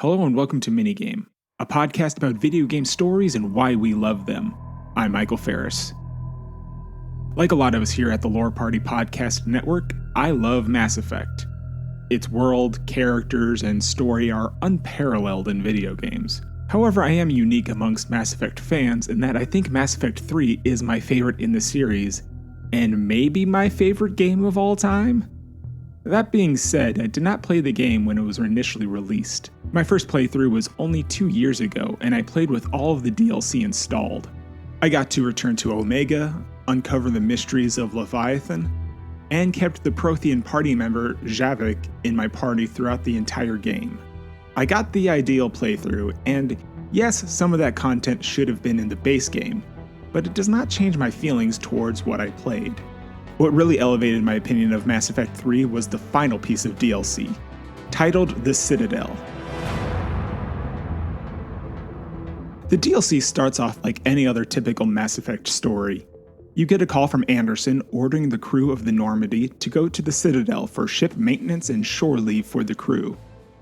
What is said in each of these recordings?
Hello and welcome to MINIGAME, a podcast about video game stories and why we love them. I'm Michael Ferris. Like a lot of us here at the Lore Party Podcast Network, I love Mass Effect. Its world, characters, and story are unparalleled in video games. However, I am unique amongst Mass Effect fans in that I think Mass Effect 3 is my favorite in the series, and maybe my favorite game of all time? That being said, I did not play the game when it was initially released. My first playthrough was only 2 years ago, and I played with all of the DLC installed. I got to return to Omega, uncover the mysteries of Leviathan, and kept the Prothean party member Javik in my party throughout the entire game. I got the ideal playthrough, and yes, some of that content should have been in the base game, but it does not change my feelings towards what I played. What really elevated my opinion of Mass Effect 3 was the final piece of DLC, titled The Citadel. The DLC starts off like any other typical Mass Effect story. You get a call from Anderson ordering the crew of the Normandy to go to the Citadel for ship maintenance and shore leave for the crew.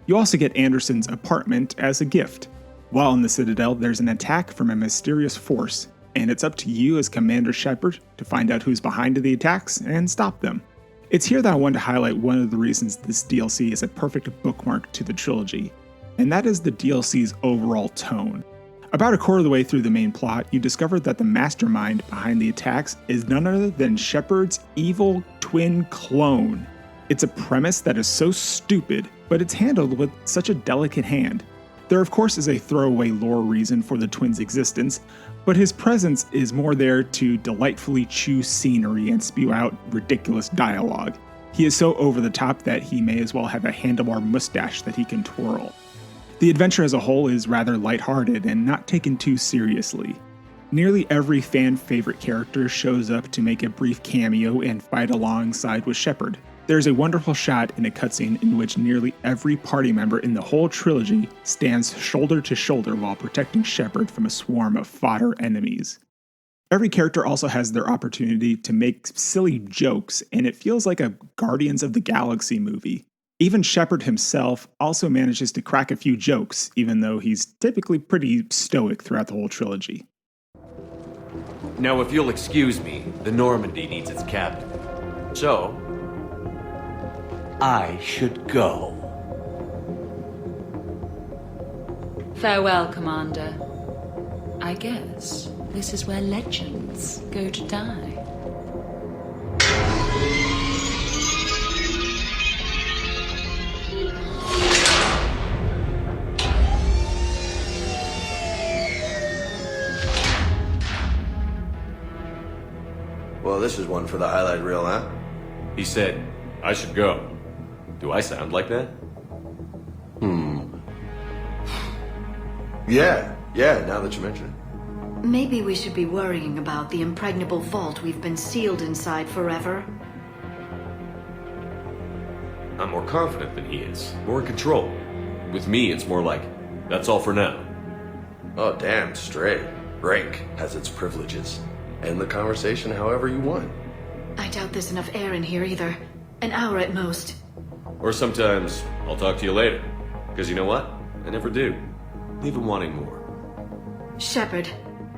You also get Anderson's apartment as a gift. While in the Citadel, there's an attack from a mysterious force, and it's up to you as Commander Shepard to find out who's behind the attacks and stop them. It's here that I want to highlight one of the reasons this DLC is a perfect bookmark to the trilogy, and that is the DLC's overall tone. About a quarter of the way through the main plot, you discover that the mastermind behind the attacks is none other than Shepard's evil twin clone. It's a premise that is so stupid, but it's handled with such a delicate hand. There of course is a throwaway lore reason for the twin's existence, but his presence is more there to delightfully chew scenery and spew out ridiculous dialogue. He is so over the top that he may as well have a handlebar mustache that he can twirl. The adventure as a whole is rather lighthearted and not taken too seriously. Nearly every fan-favorite character shows up to make a brief cameo and fight alongside with Shepard. There's a wonderful shot in a cutscene in which nearly every party member in the whole trilogy stands shoulder to shoulder while protecting Shepard from a swarm of fodder enemies. Every character also has their opportunity to make silly jokes, and it feels like a Guardians of the Galaxy movie. Even Shepard himself also manages to crack a few jokes, even though he's typically pretty stoic throughout the whole trilogy. Now, if you'll excuse me, the Normandy needs its captain. So, I should go. Farewell, Commander. I guess this is where legends go to die. Well, this is one for the highlight reel, huh? He said, I should go. Do I sound like that? Yeah, now that you mention it. Maybe we should be worrying about the impregnable vault we've been sealed inside forever. I'm more confident than he is. More in control. With me, it's more like, that's all for now. Oh, damn straight. Rank has its privileges. End the conversation however you want. I doubt there's enough air in here either. An hour at most. Or sometimes, I'll talk to you later. Because you know what? I never do. Leave him wanting more. Shepard,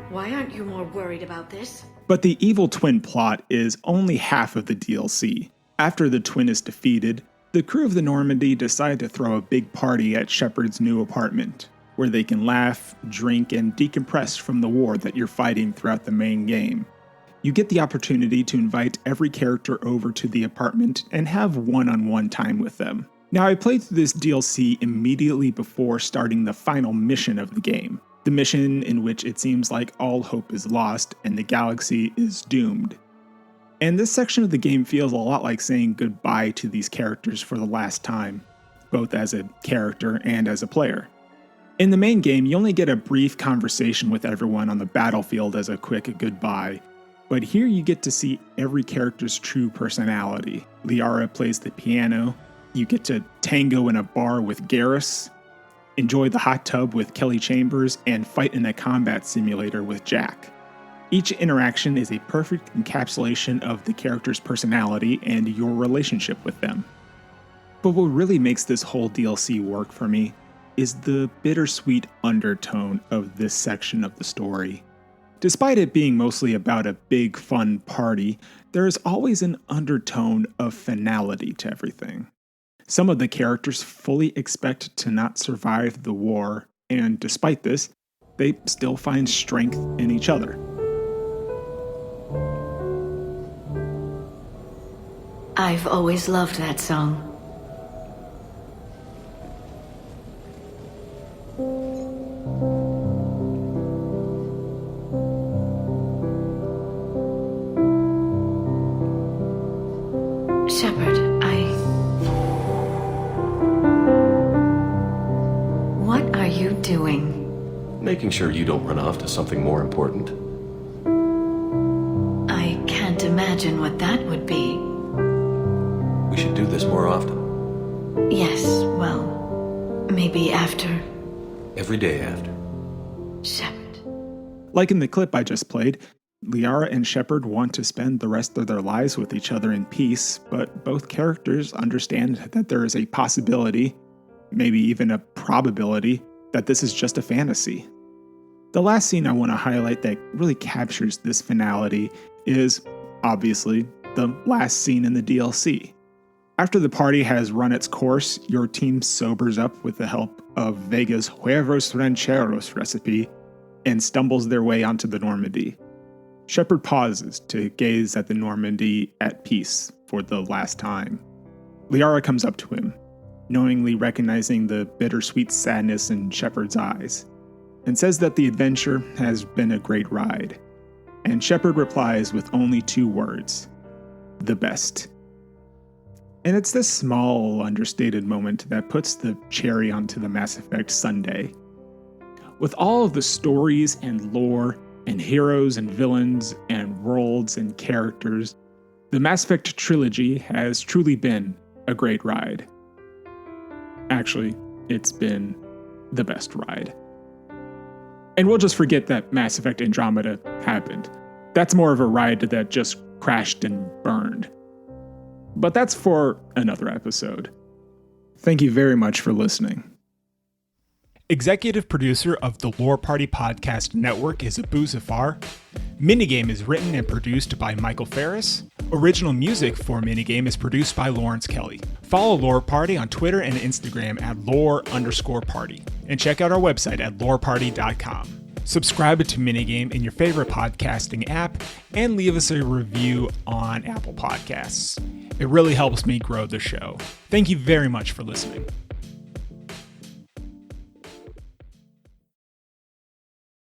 why aren't you more worried about this? But the evil twin plot is only half of the DLC. After the twin is defeated, the crew of the Normandy decide to throw a big party at Shepard's new apartment, where they can laugh, drink, and decompress from the war that you're fighting throughout the main game. You get the opportunity to invite every character over to the apartment and have one-on-one time with them. Now, I played through this DLC immediately before starting the final mission of the game, the mission in which it seems like all hope is lost and the galaxy is doomed. And this section of the game feels a lot like saying goodbye to these characters for the last time, both as a character and as a player. In the main game, you only get a brief conversation with everyone on the battlefield as a quick goodbye, but here you get to see every character's true personality. Liara plays the piano, you get to tango in a bar with Garrus, enjoy the hot tub with Kelly Chambers, and fight in a combat simulator with Jack. Each interaction is a perfect encapsulation of the character's personality and your relationship with them. But what really makes this whole DLC work for me is the bittersweet undertone of this section of the story. Despite it being mostly about a big fun party, there is always an undertone of finality to everything. Some of the characters fully expect to not survive the war, and despite this, they still find strength in each other. I've always loved that song. Shepard, What are you doing? Making sure you don't run off to something more important. I can't imagine what that would be. We should do this more often. Yes, well, maybe after. Every day after. Shepard. Like in the clip I just played, Liara and Shepard want to spend the rest of their lives with each other in peace, but both characters understand that there is a possibility, maybe even a probability, that this is just a fantasy. The last scene I want to highlight that really captures this finality is, obviously, the last scene in the DLC. After the party has run its course, your team sobers up with the help of Vega's Huevos Rancheros recipe and stumbles their way onto the Normandy. Shepard pauses to gaze at the Normandy at peace for the last time. Liara comes up to him, knowingly recognizing the bittersweet sadness in Shepard's eyes, and says that the adventure has been a great ride. And Shepard replies with only 2 words: the best. And it's this small, understated moment that puts the cherry onto the Mass Effect sundae. With all of the stories and lore and heroes and villains and worlds and characters, the Mass Effect trilogy has truly been a great ride. Actually, it's been the best ride. And we'll just forget that Mass Effect Andromeda happened. That's more of a ride that just crashed and burned. But that's for another episode. Thank you very much for listening. Executive producer of the Lore Party Podcast Network is Abu Zafar. Minigame is written and produced by Michael Ferris. Original music for Minigame is produced by Lawrence Kelly. Follow Lore Party on Twitter and Instagram at lore_party. And check out our website at loreparty.com. Subscribe to Minigame in your favorite podcasting app and leave us a review on Apple Podcasts. It really helps me grow the show. Thank you very much for listening.